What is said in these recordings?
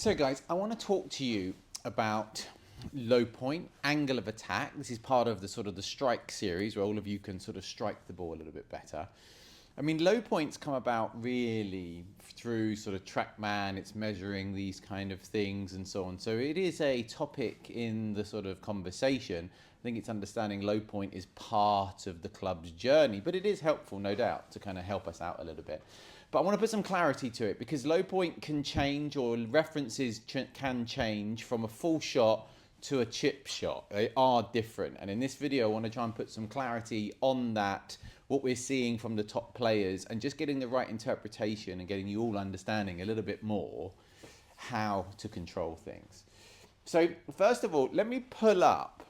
So guys, I want to talk to you about low point, angle of attack. This is part of the sort of the strike series where all of you can sort of strike the ball a little bit better. I mean, low points come about really through sort of TrackMan. It's measuring these kind of things and so on. So it is a topic in the sort of conversation. I think it's understanding low point is part of the club's journey, but it is helpful, no doubt, to kind of help us out a little bit. But I want to put some clarity to it because low point can change, or references can change from a full shot to a chip shot. They are different. And in this video, I want to try and put some clarity on that, what we're seeing from the top players, and just getting the right interpretation and getting you all understanding a little bit more how to control things. So first of all, let me pull up,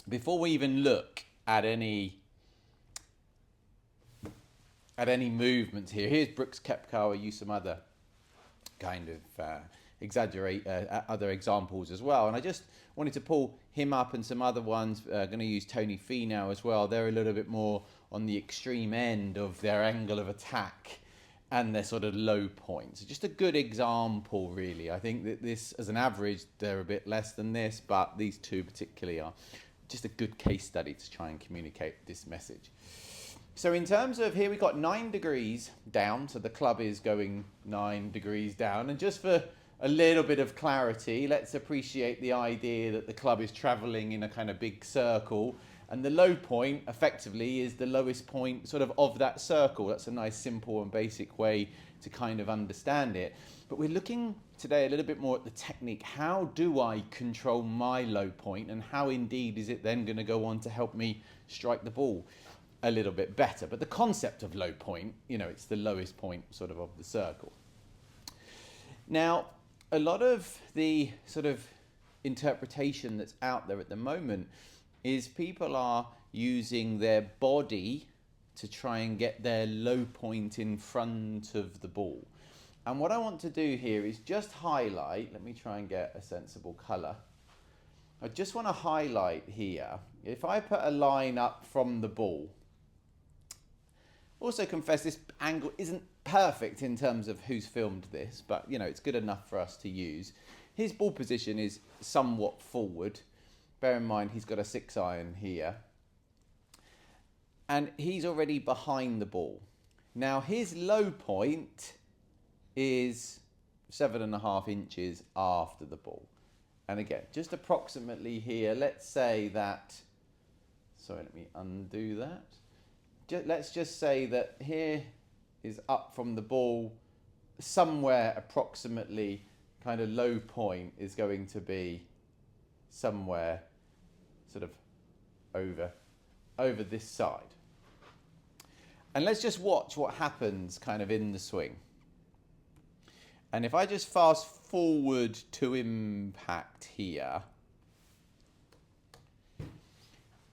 before we even look at any movements here. Here's Brooks Koepka. I'll use some other kind of other examples as well. And I just wanted to pull him up and some other ones. Going to use Tony Finau as well. They're a little bit more on the extreme end of their angle of attack and their sort of low points. So just a good example, really. I think that this, as an average, they're a bit less than this, but these two particularly are just a good case study to try and communicate this message. So in terms of here, we got 9 degrees down, so the club is going 9 degrees down. And just for a little bit of clarity, let's appreciate the idea that the club is traveling in a kind of big circle, and the low point effectively is the lowest point sort of that circle. That's a nice, simple and basic way to kind of understand it. But we're looking today a little bit more at the technique. How do I control my low point, and how indeed is it then going to go on to help me strike the ball a little bit better? But the concept of low point, you know, it's the lowest point sort of the circle. Now, a lot of the sort of interpretation that's out there at the moment is people are using their body to try and get their low point in front of the ball. And what I want to do here is just highlight, let me try and get a sensible color. I just want to highlight here, if I put a line up from the ball, also confess this angle isn't perfect in terms of who's filmed this, but you know, it's good enough for us to use. His ball position is somewhat forward. Bear in mind he's got a 6-iron here. And he's already behind the ball. Now his low point is 7.5 inches after the ball. And again, just approximately here, let's say that, sorry, let me undo that. Let's just say that here is up from the ball, somewhere approximately kind of low point is going to be somewhere sort of over this side. And let's just watch what happens kind of in the swing. And if I just fast forward to impact here,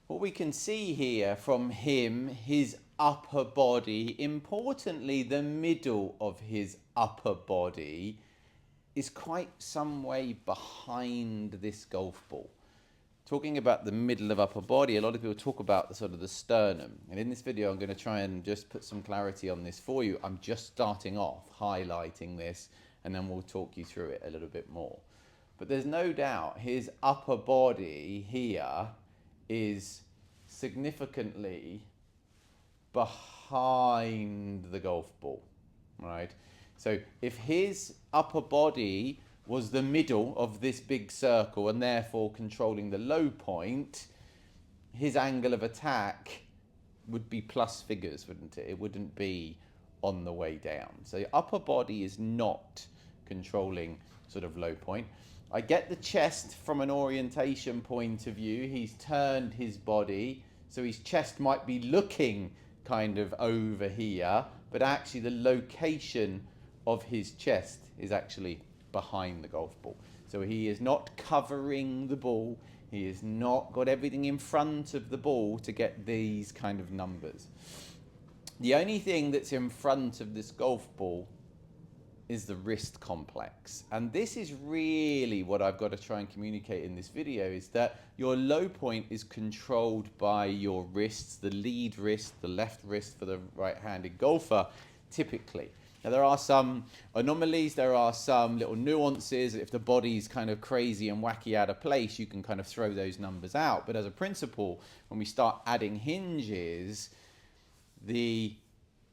what we can see here from him, his upper body, importantly the middle of his upper body, is quite some way behind this golf ball. Talking about the middle of upper body, a lot of people talk about the sort of the sternum. And in this video, I'm going to try and just put some clarity on this for you. I'm just starting off highlighting this, and then we'll talk you through it a little bit more. But there's no doubt his upper body here is significantly behind the golf ball, right? So if his upper body was the middle of this big circle and therefore controlling the low point, his angle of attack would be plus figures, wouldn't it? It wouldn't be on the way down. So the upper body is not controlling sort of low point. I get the chest from an orientation point of view. He's turned his body, so his chest might be looking kind of over here, but actually the location of his chest is actually behind the golf ball. So he is not covering the ball. He has not got everything in front of the ball to get these kind of numbers. The only thing that's in front of this golf ball is the wrist complex. And this is really what I've got to try and communicate in this video, is that your low point is controlled by your wrists, the lead wrist, the left wrist for the right-handed golfer, typically. Now, there are some anomalies, there are some little nuances. If the body's kind of crazy and wacky out of place, you can kind of throw those numbers out. But as a principle, when we start adding hinges, the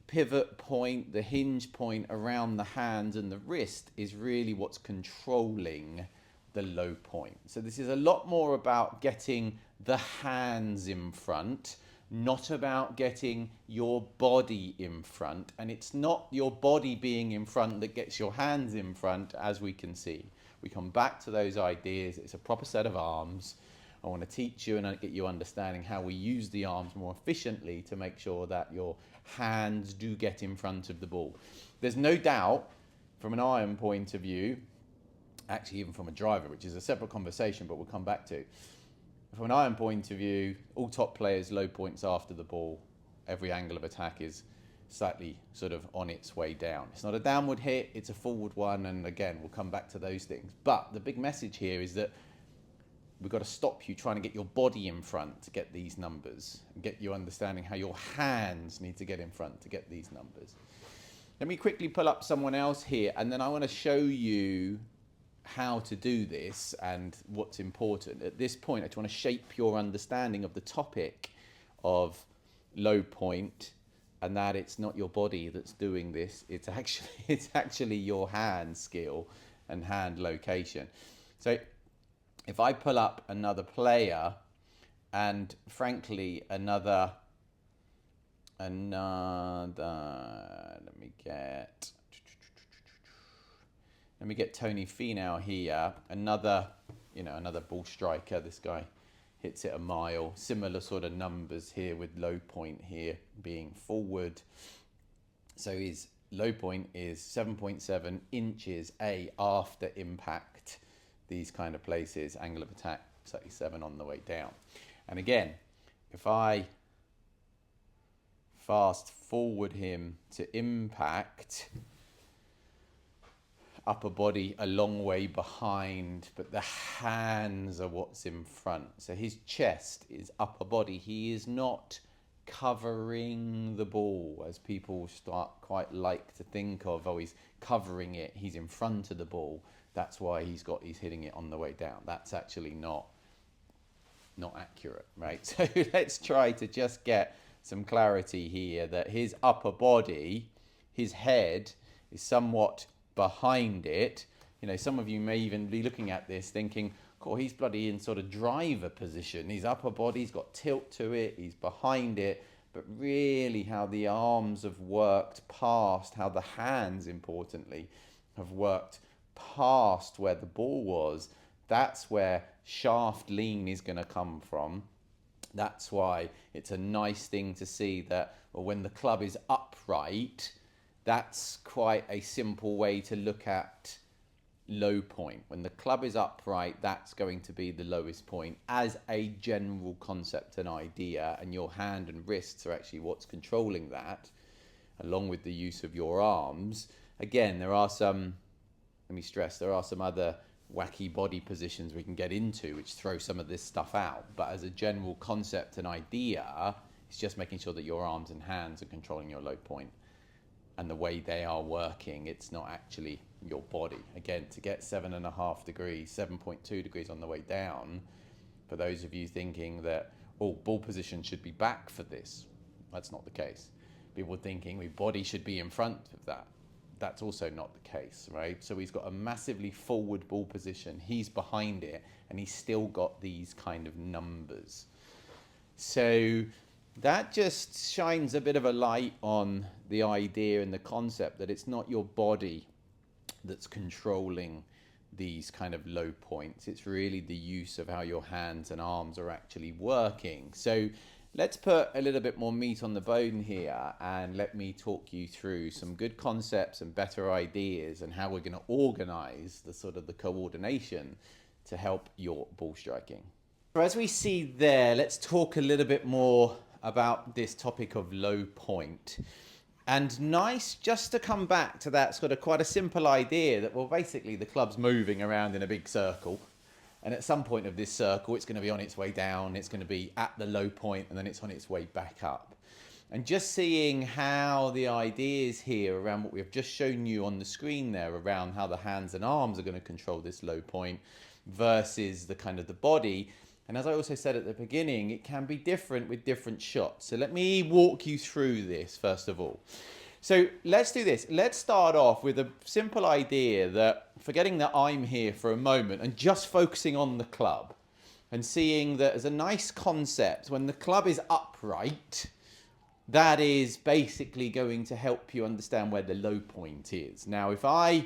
pivot point, the hinge point around the hands and the wrist is really what's controlling the low point. So this is a lot more about getting the hands in front, not about getting your body in front. And it's not your body being in front that gets your hands in front, as we can see. We come back to those ideas. It's a proper set of arms. I want to teach you and get you understanding how we use the arms more efficiently to make sure that your hands do get in front of the ball. There's no doubt from an iron point of view, actually even from a driver, which is a separate conversation, but we'll come back to. From an iron point of view, all top players low points after the ball. Every angle of attack is slightly sort of on its way down. It's not a downward hit, it's a forward one, and again, we'll come back to those things. But the big message here is that we've got to stop you trying to get your body in front to get these numbers, and get you understanding how your hands need to get in front to get these numbers. Let me quickly pull up someone else here, and then I want to show you how to do this and what's important. At this point, I just want to shape your understanding of the topic of low point, and that it's not your body that's doing this. It's actually your hand skill and hand location. So if I pull up another player and frankly another, let me get Tony Finau here, another ball striker. This guy hits it a mile. Similar sort of numbers here with low point here being forward. So his low point is 7.7 inches after impact. These kind of places, angle of attack 37 on the way down. And again, if I fast forward him to impact, upper body a long way behind, but the hands are what's in front. So his chest is upper body. He is not covering the ball, as people start quite like to think of. Oh, he's covering it. He's in front of the ball. That's why he's hitting it on the way down. That's actually not accurate, right? So let's try to just get some clarity here that his upper body, his head, is somewhat behind it. You know, some of you may even be looking at this thinking, oh, he's bloody in sort of driver position. His upper body's got tilt to it, he's behind it. But really how the arms have worked past, how the hands, importantly, have worked past where the ball was, that's where shaft lean is going to come from. That's why it's a nice thing to see that when the club is upright, that's quite a simple way to look at low point. When the club is upright, that's going to be the lowest point as a general concept and idea, and your hand and wrists are actually what's controlling that, along with the use of your arms. Again, there are some, let me stress, there are some other wacky body positions we can get into which throw some of this stuff out, but as a general concept and idea, it's just making sure that your arms and hands are controlling your low point. And the way they are working, it's not actually your body. Again, to get 7.5 degrees, 7.2 degrees on the way down, for those of you thinking that, oh, ball position should be back for this, that's not the case. People thinking your body should be in front of that. That's also not the case, right? So he's got a massively forward ball position. He's behind it, and he's still got these kind of numbers. So that just shines a bit of a light on the idea and the concept that it's not your body that's controlling these kind of low points. It's really the use of how your hands and arms are actually working. So let's put a little bit more meat on the bone here, and let me talk you through some good concepts and better ideas and how we're going to organize the sort of the coordination to help your ball striking. So as we see there, let's talk a little bit more about this topic of low point. And nice just to come back to that sort of quite a simple idea that, well, basically the club's moving around in a big circle. And at some point of this circle, it's going to be on its way down, it's going to be at the low point, and then it's on its way back up. And just seeing how the ideas here around what we've just shown you on the screen there, around how the hands and arms are going to control this low point versus the kind of the body. And as I also said at the beginning, it can be different with different shots. So let me walk you through this first of all. So let's do this. Let's start off with a simple idea that, forgetting that I'm here for a moment and just focusing on the club and seeing that as a nice concept, when the club is upright, that is basically going to help you understand where the low point is. Now, if I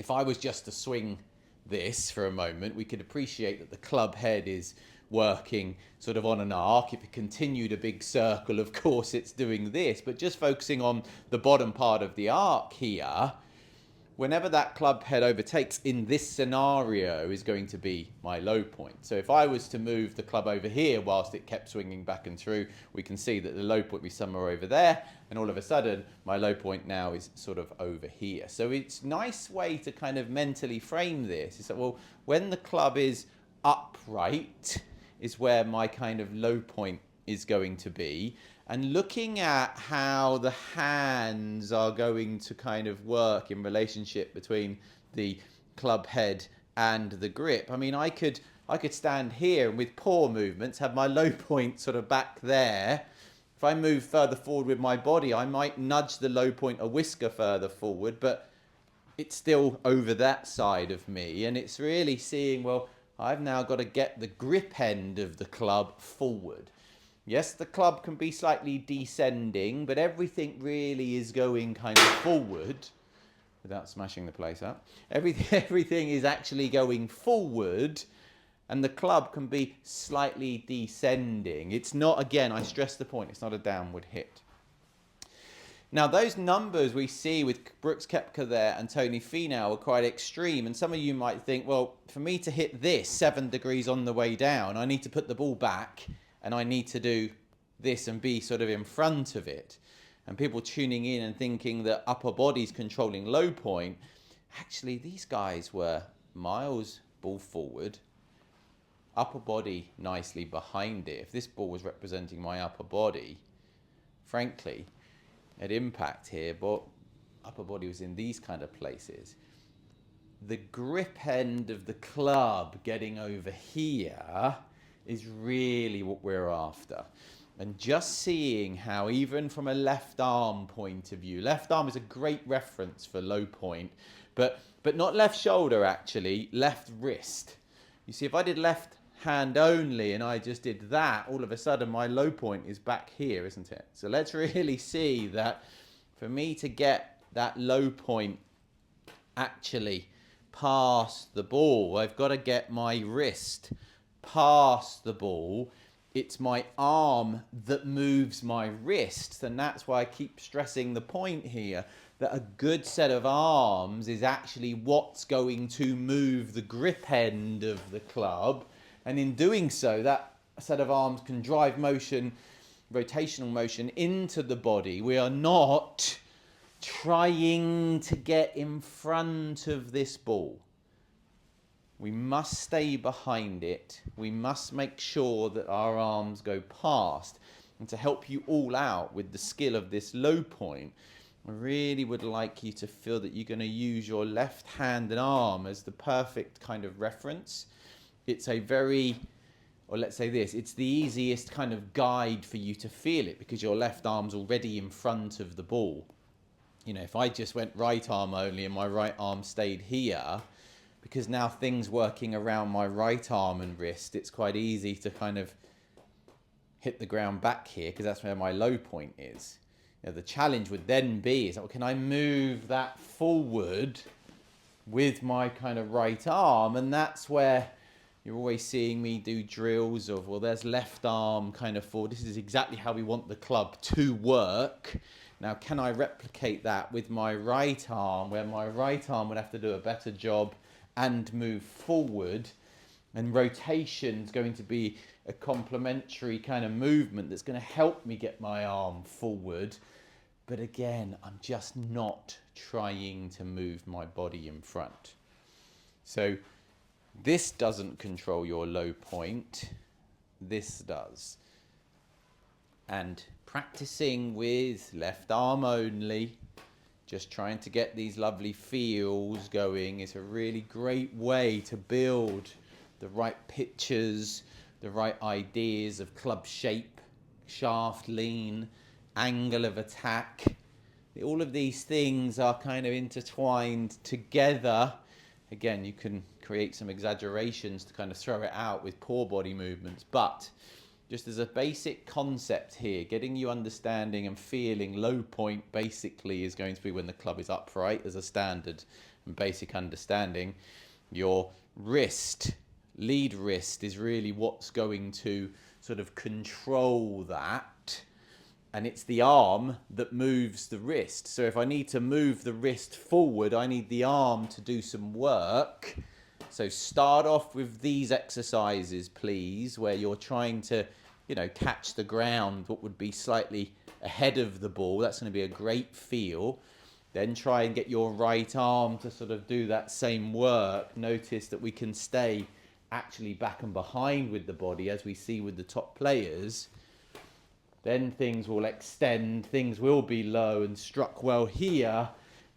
was just to swing this for a moment, we could appreciate that the club head is working sort of on an arc. If it continued a big circle, of course, it's doing this. But just focusing on the bottom part of the arc here, whenever that club head overtakes in this scenario is going to be my low point. So if I was to move the club over here whilst it kept swinging back and through, we can see that the low point will be somewhere over there, and all of a sudden my low point now is sort of over here. So it's a nice way to kind of mentally frame this is that, well, when the club is upright is where my kind of low point is going to be. And looking at how the hands are going to kind of work in relationship between the club head and the grip. I mean, I could stand here and with poor movements have my low point sort of back there. If I move further forward with my body, I might nudge the low point a whisker further forward, but it's still over that side of me. And it's really seeing, well, I've now got to get the grip end of the club forward. Yes, the club can be slightly descending, but everything really is going kind of forward without smashing the place up. Everything is actually going forward, and the club can be slightly descending. It's not, again, I stress the point, it's not a downward hit. Now, those numbers we see with Brooks Koepka there and Tony Finau are quite extreme. And some of you might think, well, for me to hit this 7 degrees on the way down, I need to put the ball back and I need to do this and be sort of in front of it. And people tuning in and thinking that upper body's controlling low point. Actually, these guys were miles ball forward, upper body nicely behind it. If this ball was representing my upper body, frankly, at impact here, but upper body was in these kind of places. The grip end of the club getting over here is really what we're after. And just seeing how, even from a left arm point of view, left arm is a great reference for low point, but not left shoulder actually, left wrist. You see, if I did left hand only and I just did that, all of a sudden my low point is back here, isn't it? So let's really see that for me to get that low point actually past the ball, I've got to get my wrist past the ball. It's my arm that moves my wrist, and that's why I keep stressing the point here that a good set of arms is actually what's going to move the grip end of the club. And in doing so, that set of arms can drive motion, rotational motion into the body. We are not trying to get in front of this ball. We must stay behind it. We must make sure that our arms go past. And to help you all out with the skill of this low point, I really would like you to feel that you're going to use your left hand and arm as the perfect kind of reference. It's a very, or let's say this, it's the easiest kind of guide for you to feel it because your left arm's already in front of the ball. You know, if I just went right arm only and my right arm stayed here, because now things working around my right arm and wrist, it's quite easy to kind of hit the ground back here because that's where my low point is. You know, the challenge would then be, is, well, can I move that forward with my kind of right arm? And that's where you're always seeing me do drills of, well, there's left arm kind of forward. This is exactly how we want the club to work. Now, can I replicate that with my right arm, where my right arm would have to do a better job and move forward? And rotation is going to be a complementary kind of movement that's going to help me get my arm forward. But again, I'm just not trying to move my body in front. So this doesn't control your low point. This does. And practicing with left arm only, just trying to get these lovely feels going, is a really great way to build the right pictures, the right ideas of club shape, shaft lean, angle of attack. All of these things are kind of intertwined together. Again, you can create some exaggerations to kind of throw it out with poor body movements, but just as a basic concept here, getting you understanding and feeling low point basically is going to be when the club is upright as a standard and basic understanding. Your wrist, lead wrist, is really what's going to sort of control that. And it's the arm that moves the wrist. So if I need to move the wrist forward, I need the arm to do some work. So start off with these exercises, please, where you're trying to, catch the ground, what would be slightly ahead of the ball. That's going to be a great feel. Then try and get your right arm to sort of do that same work. Notice that we can stay actually back and behind with the body, as we see with the top players. Then things will extend, things will be low and struck well here,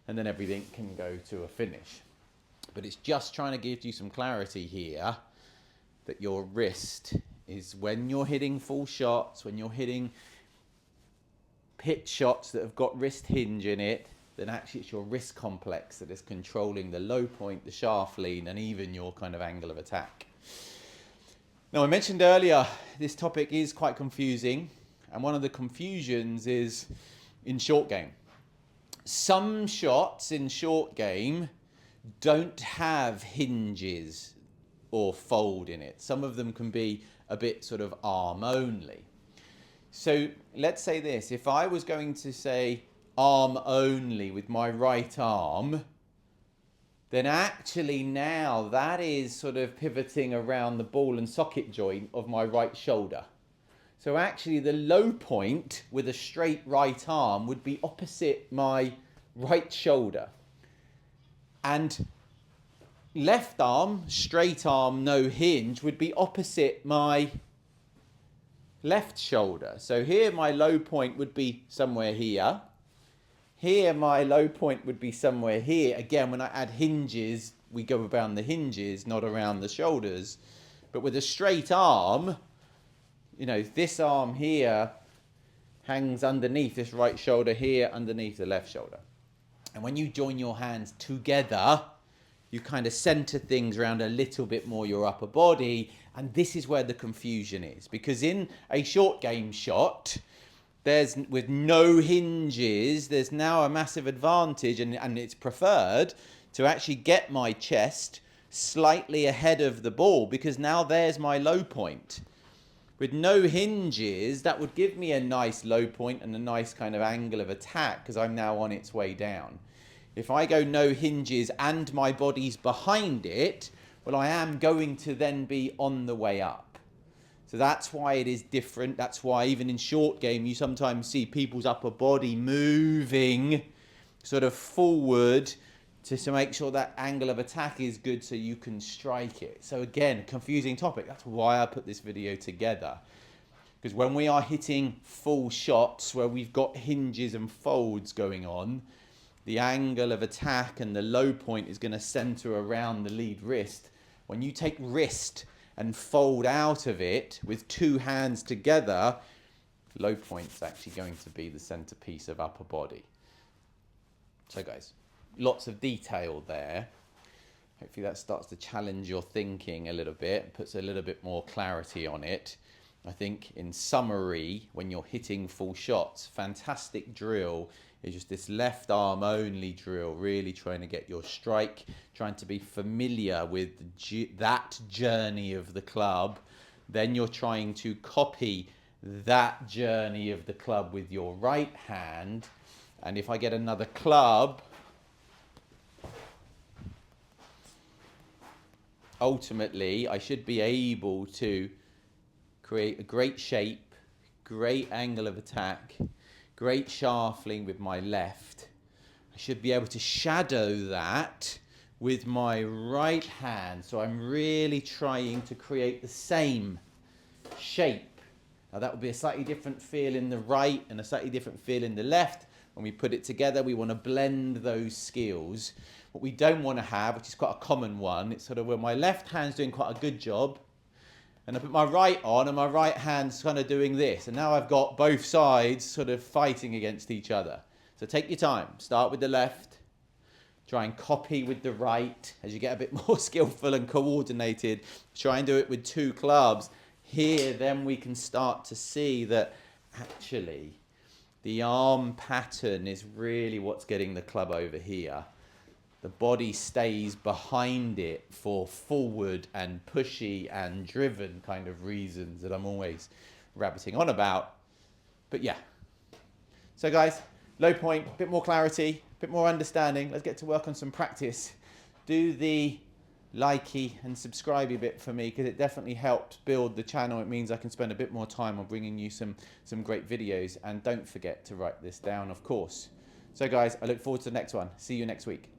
and then everything can go to a finish. But it's just trying to give you some clarity here that your wrist is, when you're hitting full shots, when you're hitting pitch shots that have got wrist hinge in it, then actually it's your wrist complex that is controlling the low point, the shaft lean, and even your kind of angle of attack. Now, I mentioned earlier, this topic is quite confusing, and one of the confusions is in short game. Some shots in short game don't have hinges or fold in it. Some of them can be a bit sort of arm only. So let's say this, if I was going to say arm only with my right arm, then actually now that is sort of pivoting around the ball and socket joint of my right shoulder. So actually the low point with a straight right arm would be opposite my right shoulder. And left arm, straight arm, no hinge, would be opposite my left shoulder. So here my low point would be somewhere here. Here my low point would be somewhere here. Again, when I add hinges, we go around the hinges, not around the shoulders. But with a straight arm, this arm here hangs underneath this right shoulder here, underneath the left shoulder. And when you join your hands together, you kind of center things around a little bit more your upper body. And this is where the confusion is. Because in a short game shot, with no hinges, there's now a massive advantage, and it's preferred to actually get my chest slightly ahead of the ball, because now there's my low point. With no hinges, that would give me a nice low point and a nice kind of angle of attack, because I'm now on its way down. If I go no hinges and my body's behind it, well, I am going to then be on the way up. So that's why it is different. That's why even in short game, you sometimes see people's upper body moving sort of forward to make sure that angle of attack is good so you can strike it. So again, confusing topic. That's why I put this video together. Because when we are hitting full shots where we've got hinges and folds going on, the angle of attack and the low point is going to center around the lead wrist. When you take wrist and fold out of it with two hands together, low point's actually going to be the centerpiece of upper body. So guys, lots of detail there. Hopefully that starts to challenge your thinking a little bit, puts a little bit more clarity on it. I think in summary, when you're hitting full shots, fantastic drill is just this left arm only drill, really trying to get your strike, trying to be familiar with that journey of the club. Then you're trying to copy that journey of the club with your right hand. And if I get another club, ultimately I should be able to create a great shape, great angle of attack, great shaftling with my left. I should be able to shadow that with my right hand. So I'm really trying to create the same shape Now that would be a slightly different feel in the right and a slightly different feel in the left. When we put it together, we want to blend those skills. What we don't want to have, which is quite a common one, it's sort of when my left hand's doing quite a good job, and I put my right on, and my right hand's kind of doing this. And now I've got both sides sort of fighting against each other. So take your time. Start with the left. Try and copy with the right. As you get a bit more skillful and coordinated, try and do it with 2 clubs. Here, then we can start to see that actually the arm pattern is really what's getting the club over here. The body stays behind it for forward and pushy and driven kind of reasons that I'm always rabbiting on about. But yeah. So guys, low point, a bit more clarity, a bit more understanding. Let's get to work on some practice. Do the likey and subscribey bit for me, because it definitely helps build the channel. It means I can spend a bit more time on bringing you some great videos. And don't forget to write this down, of course. So guys, I look forward to the next one. See you next week.